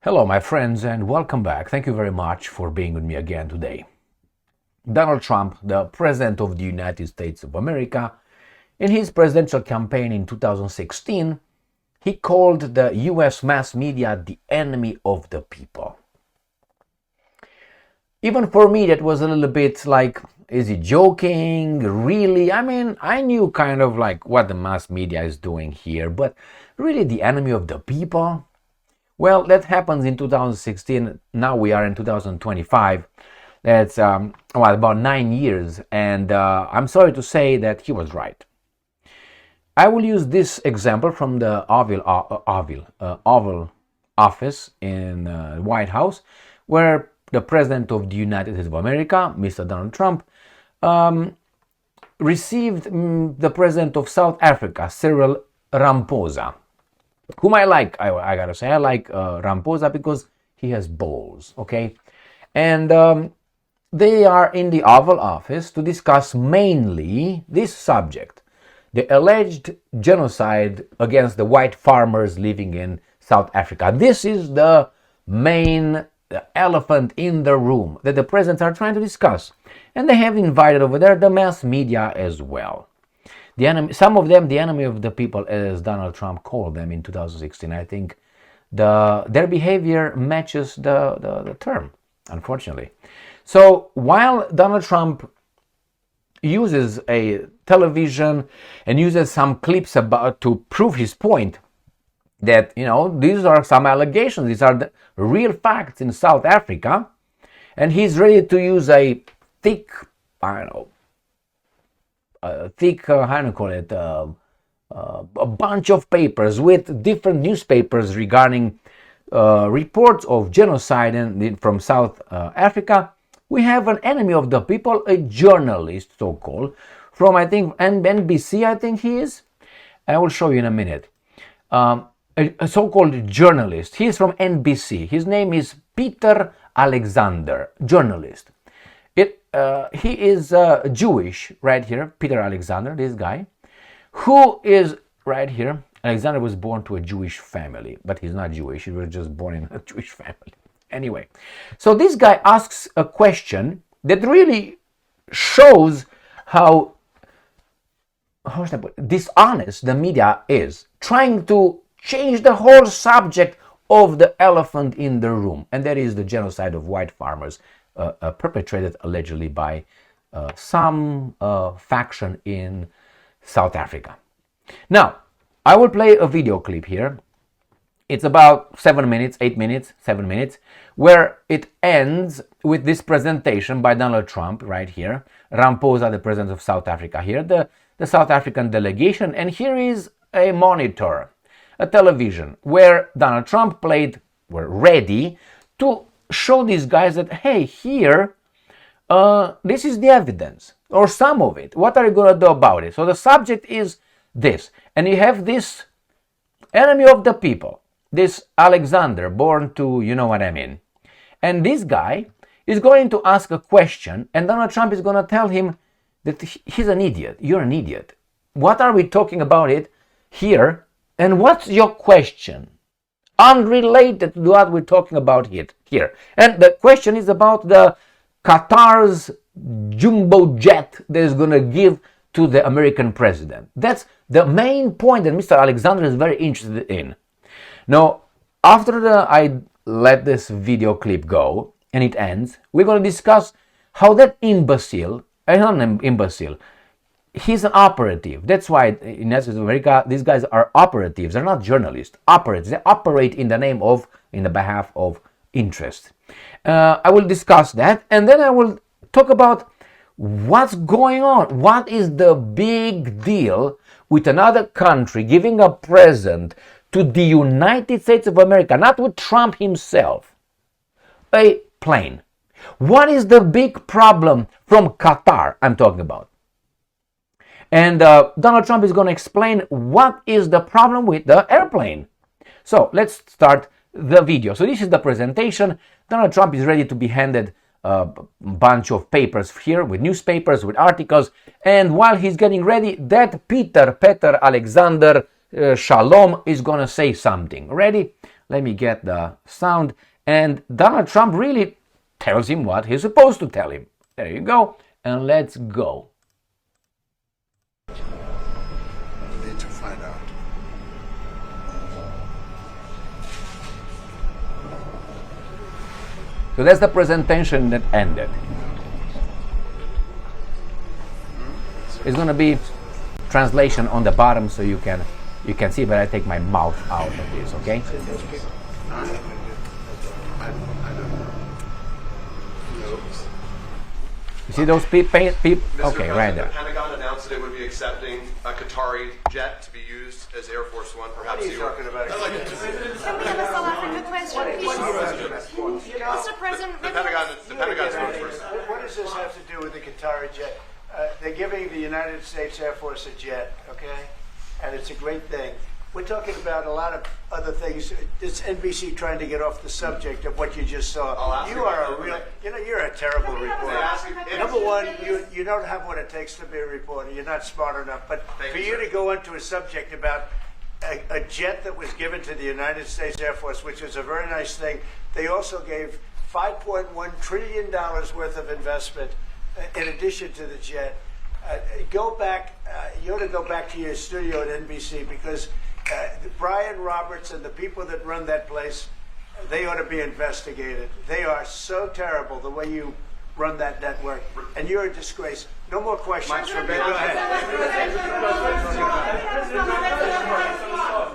Hello, my friends, and welcome back. Thank you very much for being with me again today. Donald Trump, the President of the United States of America, in his presidential campaign in 2016, he called the US mass media the enemy of the people. Even for me, that was a little bit like, is he joking? Really? I mean, I knew kind of like what the mass media is doing here, but really the enemy of the people? Well, that happens in 2016. Now we are in 2025. That's about 9 years, and I'm sorry to say that he was right. I will use this example from the Oval Office in the White House, where the President of the United States of America, Mr. Donald Trump, received the President of South Africa, Cyril Ramaphosa, whom I like. I gotta say, I like Ramaphosa because he has balls, okay? And they are in the Oval Office to discuss mainly this subject, the alleged genocide against the white farmers living in South Africa. This is the main elephant in the room that the presidents are trying to discuss. And they have invited over there the mass media as well. The enemy, some of them, the enemy of the people, as Donald Trump called them in 2016. I think their behavior matches the term, unfortunately. So while Donald Trump uses a television and uses some clips about to prove his point that, you know, these are some allegations, these are the real facts in South Africa, and he's ready to use a thick, how do you call it, a bunch of papers with different newspapers regarding reports of genocide from South Africa. We have an enemy of the people, a journalist, so-called, from, I think, NBC, I think he is. I will show you in a minute. A so-called journalist. He is from NBC. His name is Peter Alexander, journalist. He is Jewish, right here, Peter Alexander, this guy, who is right here. Alexander was born to a Jewish family, but he's not Jewish. He was just born in a Jewish family. Anyway, so this guy asks a question that really shows how dishonest the media is, trying to change the whole subject of the elephant in the room, and that is the genocide of white farmers, perpetrated allegedly by some faction in South Africa. Now, I will play a video clip here. It's about 7 minutes, 8 minutes, 7 minutes, where it ends with this presentation by Donald Trump right here. Ramaphosa, the president of South Africa here, the South African delegation, and here is a monitor, a television, where Donald Trump were ready to show these guys that, hey, here, this is the evidence, or some of it. What are you going to do about it? So the subject is this, and you have this enemy of the people, this Alexander, born to, you know what I mean. And this guy is going to ask a question, and Donald Trump is going to tell him that he's an idiot. You're an idiot. What are we talking about it here? And what's your question? Unrelated to what we're talking about here. And the question is about the Qatar's jumbo jet that is going to give to the American president. That's the main point that Mr. Alexander is very interested in. Now, after I let this video clip go and it ends, we're going to discuss how that imbecile, not an imbecile, he's an operative. That's why in the United States of America, these guys are operatives. They're not journalists. Operatives. They operate in the behalf of interest. I will discuss that, and then I will talk about what's going on. What is the big deal with another country giving a present to the United States of America, not with Trump himself, a plane? What is the big problem from Qatar I'm talking about? And Donald Trump is going to explain what is the problem with the airplane. So let's start the video. So this is the presentation. Donald Trump is ready to be handed a bunch of papers here with newspapers, with articles. And while he's getting ready, that Peter Alexander Shalom is going to say something. Ready? Let me get the sound. And Donald Trump really tells him what he's supposed to tell him. There you go. And let's go. We need to find out. So that's the presentation that ended. It's going to be translation on the bottom so you can see, but I take my mouth out of this, okay? You see those people? Okay, right there. The Pentagon announced that it would be accepting a Qatari jet to be used as Air Force One. Perhaps What are you talking about? Can we have a South Africa question, please? Mr. President, the Pentagon spokesperson. What does this have to do with the Qatar jet? They're giving the United States Air Force a jet, okay? And it's a great thing. We're talking about a lot of other things. It's NBC trying to get off the subject of what you just saw. You are a real, you're a terrible reporter. Number one, you don't have what it takes to be a reporter. You're not smart enough. But for you to go into a subject about a jet that was given to the United States Air Force, which is a very nice thing, they also gave $5.1 trillion worth of investment in addition to the jet. Go back, you ought to go back to your studio at NBC because Brian Roberts and the people that run that place, they ought to be investigated. They are so terrible the way you run that network, and you're a disgrace. No more questions from me. Go ahead.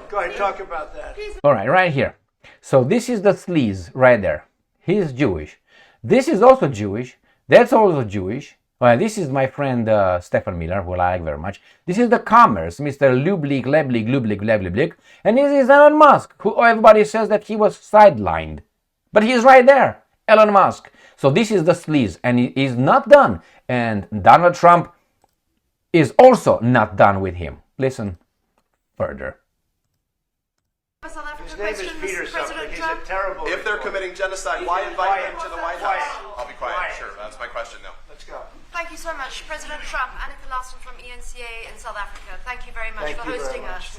Go ahead, talk about that. All right here. So this is the sleaze right there. He's Jewish. This is also Jewish. That's also Jewish. Well, this is my friend Stefan Miller, who I like very much. This is the Commerce, Mr. Lublik, Leblik, Lublik, Leblik. And this is Elon Musk, who everybody says that he was sidelined. But he's right there, Elon Musk. So this is the sleaze, and he is not done. And Donald Trump is also not done with him. Listen further. His name is Peter something. He's a terrible If they're reporter. committing genocide, why invite them to the White House? I'll be quiet. Quiet. Sure, that's my question now. Let's go. Thank you so much, President Trump. Annika Larson from ENCA in South Africa. Thank you very much for hosting us.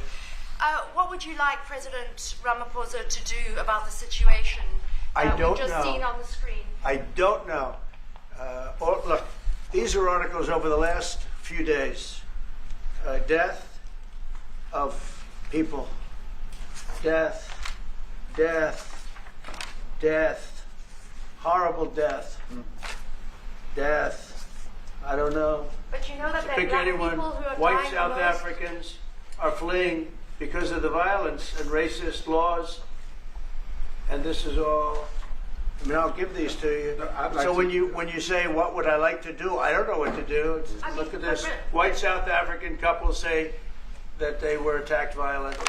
What would you like President Ramaphosa to do about the situation I don't we've just know. seen on the screen? I don't know. Look, these are articles over the last few days. Death of people. Death. Horrible death. Death. I don't know. But you know that there are Pick black anyone. people who are White dying South the most. Africans are fleeing because of the violence and racist laws. And this is all. I mean, I'll give these to you. So when you say what would I like to do, I don't know what to do. Look at this. White South African couple say that they were attacked violently.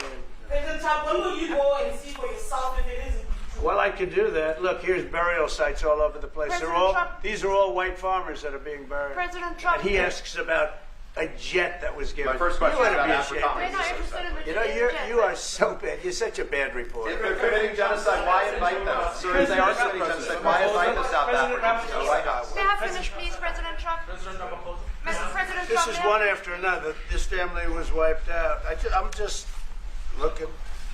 President Trump, when will you go and see for yourself if it is? Well, I could do that. Look, here's burial sites all over the place. President Trump- These are all white farmers that are being buried. President Trump- And he asks about a jet that was given. My first question You is ought to about be Africa. ashamed. We're not interested in the You know, you are so bad. You're such a bad reporter. If they're committing genocide, why invite them? Sir, if they are committing genocide, why invite the South Africans to the White House? May I finish, please, President Trump? Mr. President This Trump, is may I- one after another. This family was wiped out. I'm just looking.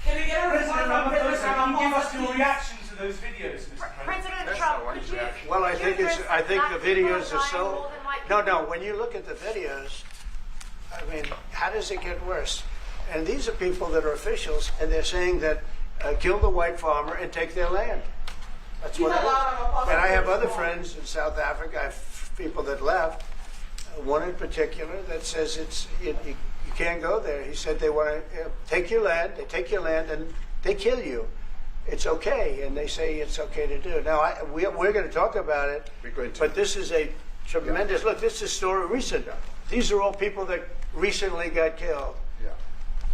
Can we get a response from President Trump? Give us your reaction to those videos, Mr. President. President Trump, could you? Well, I think the videos are so. More than white No. When you look at the videos, I mean, how does it get worse? And these are people that are officials, and they're saying that kill the white farmer and take their land. That's what it is. And I have other friends in South Africa. I have people that left. One in particular that says you can't go there. He said they want to take your land. They take your land and they kill you. It's okay, and they say it's okay to do. Now we're going to talk about it. We're going to. But this is a tremendous look. This is a story recent. These are all people that recently got killed. Yeah.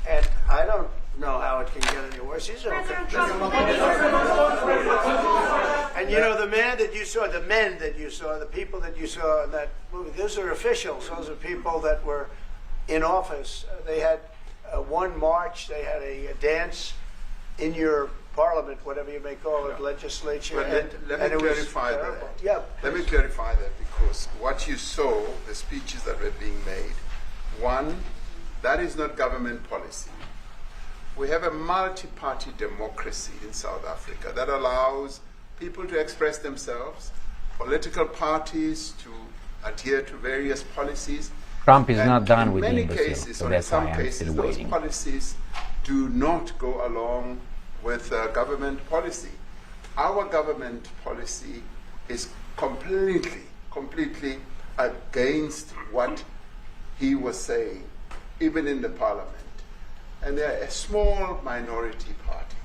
And I don't know how it can get any worse. These are President Trump, and you know, the men that you saw, the people that you saw in that movie, those are officials. Those are people that were in office. They had one march, they had a dance in your parliament, whatever you may call it, legislature. But let me clarify that. Yeah. Let me clarify that, because what you saw, the speeches that were being made, one, that is not government policy. we have a multi-party democracy in South Africa that allows people to express themselves, political parties to adhere to various policies. Trump is And not done in with the many imbecile, cases, so or in that's why some I'm cases, still those waiting. policies do not go along with government policy. Our government policy is completely against what he was saying, even in the parliament. And they're a small minority party,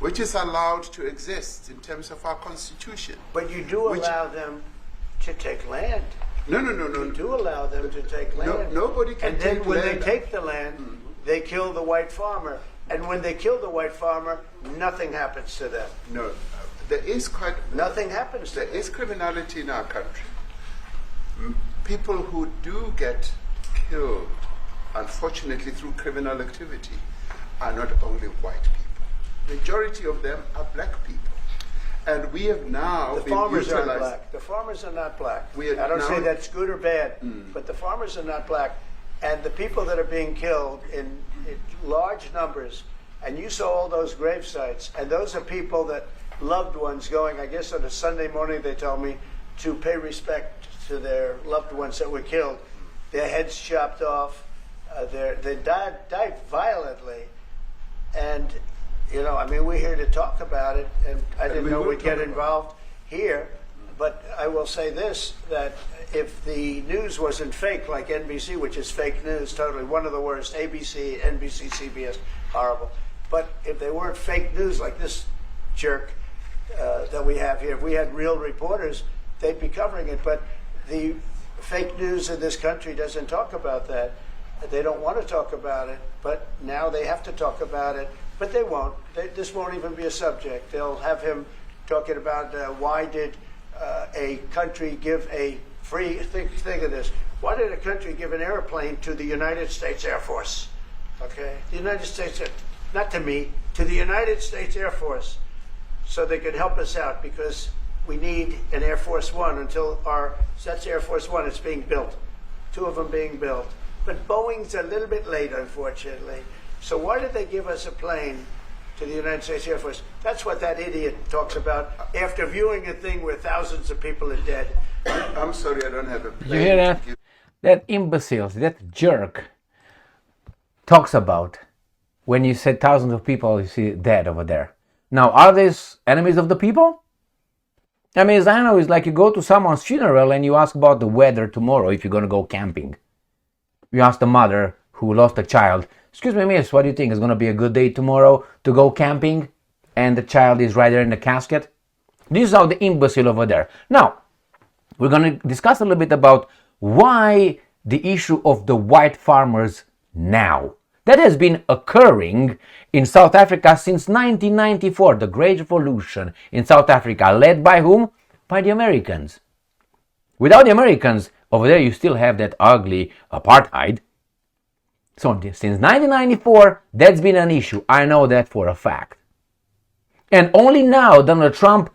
which is allowed to exist in terms of our constitution. But you do allow them to take land. No. You do allow them to take No, land. nobody can And then take when land. they take the land, they kill the white farmer. And when they kill the white farmer, nothing happens to them. No, there is Nothing happens to there them. is criminality in our country. People who do get killed, unfortunately, through criminal activity, are not only white people. Majority of them are black people. And we have now The been farmers aren't utilized. black. The farmers are not black. We are I don't say now- that's good or bad, but the farmers are not black. And the people that are being killed in large numbers, and you saw all those grave sites, and those are people that loved ones going, I guess on a Sunday morning, they tell me, to pay respect to their loved ones that were killed. Their heads chopped off. They died violently. And, you know, I mean, we're here to talk about it, and I didn't we know will we'd get talk about it. involved here. But I will say this, that if the news wasn't fake, like NBC, which is fake news, totally, one of the worst, ABC, NBC, CBS, horrible. But if they weren't fake news like this jerk that we have here, if we had real reporters, they'd be covering it. But the fake news in this country doesn't talk about that. They don't want to talk about it, but now they have to talk about it. But they won't. This won't even be a subject. They'll have him talking about why did a country give a free, think of this, why did a country give an airplane to the United States Air Force? Okay? The United States, not to me, to the United States Air Force, so they could help us out, because we need an Air Force One until that's Air Force One, it's being built. 2 of them being built. But Boeing's a little bit late, unfortunately. So why did they give us a plane to the United States Air Force? That's what that idiot talks about after viewing a thing where thousands of people are dead. I'm sorry, I don't have a plane. You hear that? to give- That imbecile, that jerk talks about when you said thousands of people you see dead over there. Now, are these enemies of the people? I mean, as I know, it's like you go to someone's funeral and you ask about the weather tomorrow if you're going to go camping. You ask the mother who lost a child, excuse me, miss, what do you think? Is going to be a good day tomorrow to go camping? And the child is right there in the casket. This is how the imbecile over there. Now, we're going to discuss a little bit about why the issue of the white farmers now. That has been occurring in South Africa since 1994, the Great Revolution in South Africa, led by whom? By the Americans. Without the Americans, over there you still have that ugly apartheid. So since 1994, that's been an issue. I know that for a fact. And only now Donald Trump,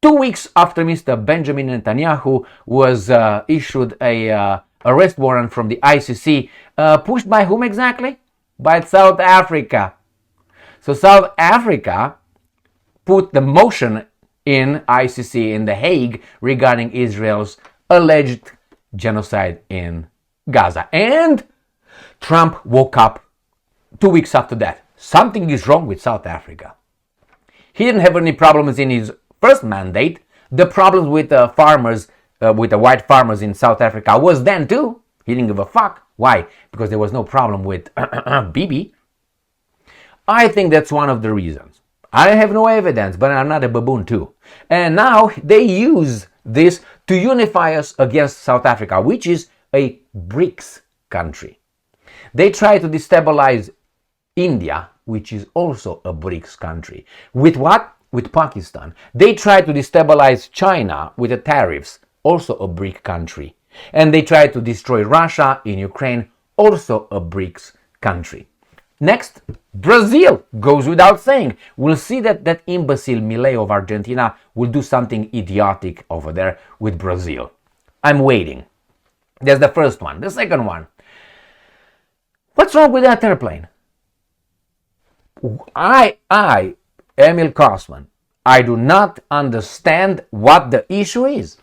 2 weeks after Mr. Benjamin Netanyahu was issued a arrest warrant from the ICC, pushed by whom exactly? By South Africa. So South Africa put the motion in ICC in The Hague regarding Israel's alleged genocide in Gaza. And Trump woke up 2 weeks after that. Something is wrong with South Africa. He didn't have any problems in his first mandate. The problems with the farmers, with the white farmers in South Africa was then too. He didn't give a fuck. Why? Because there was no problem with Bibi. I think that's one of the reasons. I have no evidence, but I'm not a baboon too. And now they use this to unify us against South Africa, which is a BRICS country. They try to destabilize India, which is also a BRICS country. With what? With Pakistan. They try to destabilize China with the tariffs, also a BRIC country. And they try to destroy Russia in Ukraine, also a BRICS country. Next, Brazil goes without saying. We'll see that that imbecile Milei of Argentina will do something idiotic over there with Brazil. I'm waiting. That's the first one. The second one. What's wrong with that airplane? Emil Kosman, I do not understand what the issue is.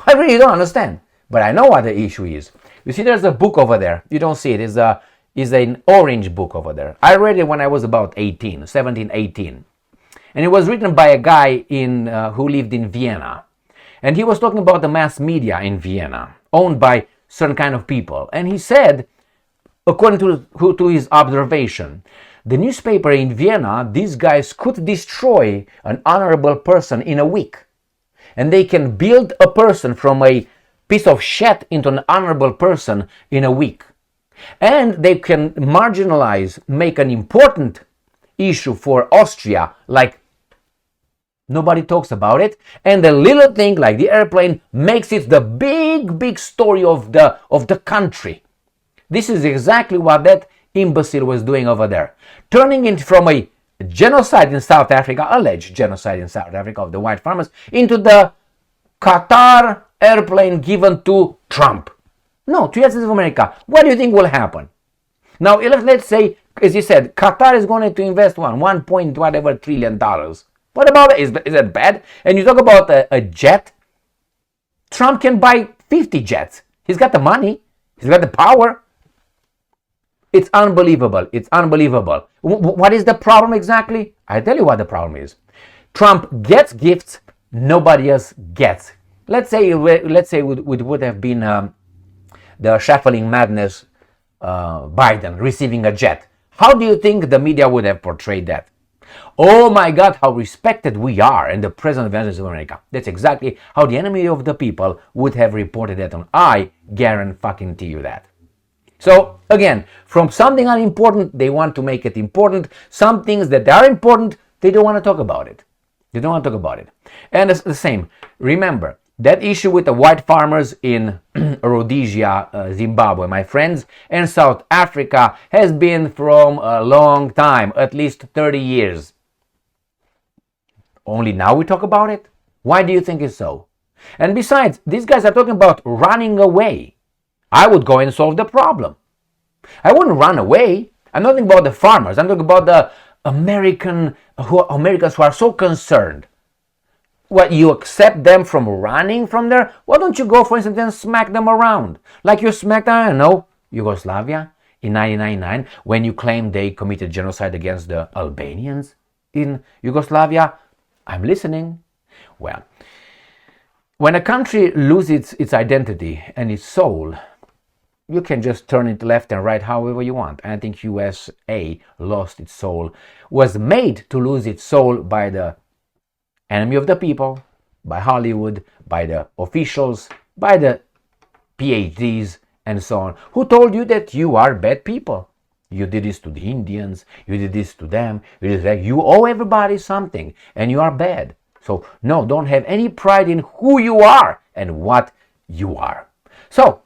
I really don't understand, but I know what the issue is. You see, there's a book over there. You don't see it. It's an orange book over there. I read it when I was about 17, 18. And it was written by a guy who lived in Vienna. And he was talking about the mass media in Vienna, owned by certain kind of people. And he said, according to his observation, the newspaper in Vienna, these guys could destroy an honorable person in a week. And they can build a person from a piece of shit into an honorable person in a week. And they can marginalize, make an important issue for Austria, like nobody talks about it, and the little thing like the airplane makes it the big story of the country. This is exactly what that imbecile was doing over there, turning it from a genocide in South Africa, alleged genocide in South Africa of the white farmers, into the Qatar airplane given to Trump. No, to United States of America. What do you think will happen? Now, let's say, as you said, Qatar is going to invest $1 point whatever trillion. What about it? Is that bad? And you talk about a jet. Trump can buy 50 jets. He's got the money. He's got the power. It's unbelievable. It's unbelievable. What is the problem exactly? I tell you what the problem is. Trump gets gifts nobody else gets. Let's say it would have been the shuffling madness Biden receiving a jet. How do you think the media would have portrayed that? Oh my God, how respected we are and the President of the United States of America. That's exactly how the enemy of the people would have reported that on. I guarantee you that. So again, from something unimportant, they want to make it important. Some things that are important, they don't want to talk about it. They don't want to talk about it. And it's the same. Remember, that issue with the white farmers in Rhodesia, Zimbabwe, my friends, and South Africa has been from a long time, at least 30 years. Only now we talk about it? Why do you think it's so? And besides, these guys are talking about running away. I would go and solve the problem. I wouldn't run away. I'm not talking about the farmers. I'm talking about the Americans who are so concerned. What, you accept them from running from there? Why don't you go, for instance, and smack them around? Like you smacked, I don't know, Yugoslavia in 1999 when you claim they committed genocide against the Albanians in Yugoslavia. I'm listening. Well, when a country loses its identity and its soul, you can just turn it left and right however you want. And I think USA lost its soul, was made to lose its soul by the enemy of the people, by Hollywood, by the officials, by the PhDs, and so on, who told you that you are bad people. You did this to the Indians, you did this to them, you did that. You owe everybody something, and you are bad. So, no, don't have any pride in who you are and what you are. So,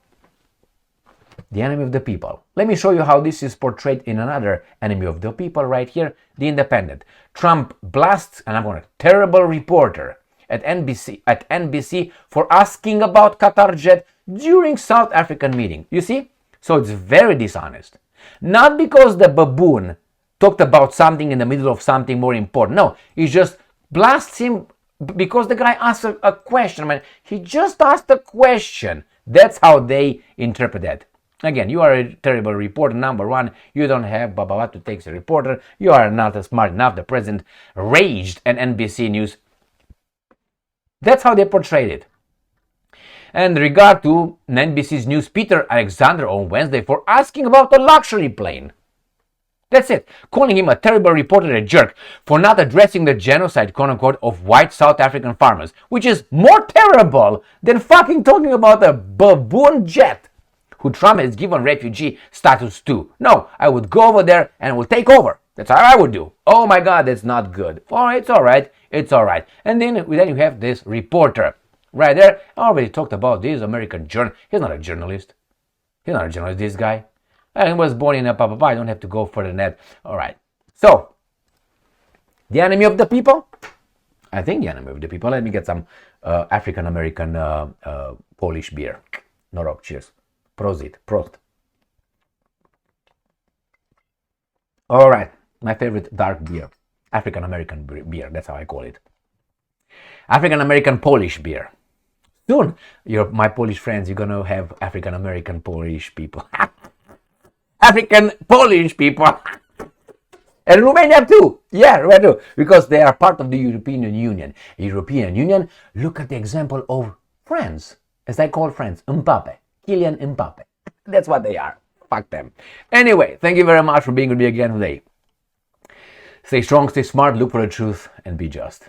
the enemy of the people. Let me show you how this is portrayed in another enemy of the people right here, The Independent. Trump blasts, and I'm going to, terrible reporter at NBC for asking about Qatar Jet during South African meeting. You see? So it's very dishonest. Not because the baboon talked about something in the middle of something more important. No, he just blasts him because the guy asked a question. I mean, he just asked a question. That's how they interpret that. Again, you are a terrible reporter, number one. You don't have Baba to take the reporter. You are not smart enough. The president raged at NBC News. That's how they portrayed it. And in regard to NBC's news, Peter Alexander on Wednesday for asking about a luxury plane. That's it. Calling him a terrible reporter, a jerk, for not addressing the genocide, quote unquote, of white South African farmers, which is more terrible than fucking talking about a baboon jet who Trump has given refugee status to. No, I would go over there and will take over. That's how I would do. Oh my God, that's not good. Oh, it's all right. It's all right. And then you have this reporter right there. I already talked about this American journalist. He's not a journalist. He's not a journalist, this guy. And he was born in a papa. I don't have to go further than that. All right. So, the enemy of the people? I think the enemy of the people. Let me get some African-American Polish beer. No rock. Cheers. Prosit. Prost. All right. my favorite dark beer, African American beer. That's how I call it. African American Polish beer. Soon, my Polish friends, you're gonna have African American Polish people. African Polish people. And Romania too. Yeah, Romania too. Because they are part of the European Union. European Union, look at the example of France. As I call France, Mbappe. Kylian Mbappe. That's what they are. Fuck them. Anyway, thank you very much for being with me again today. Stay strong, stay smart, look for the truth, and be just.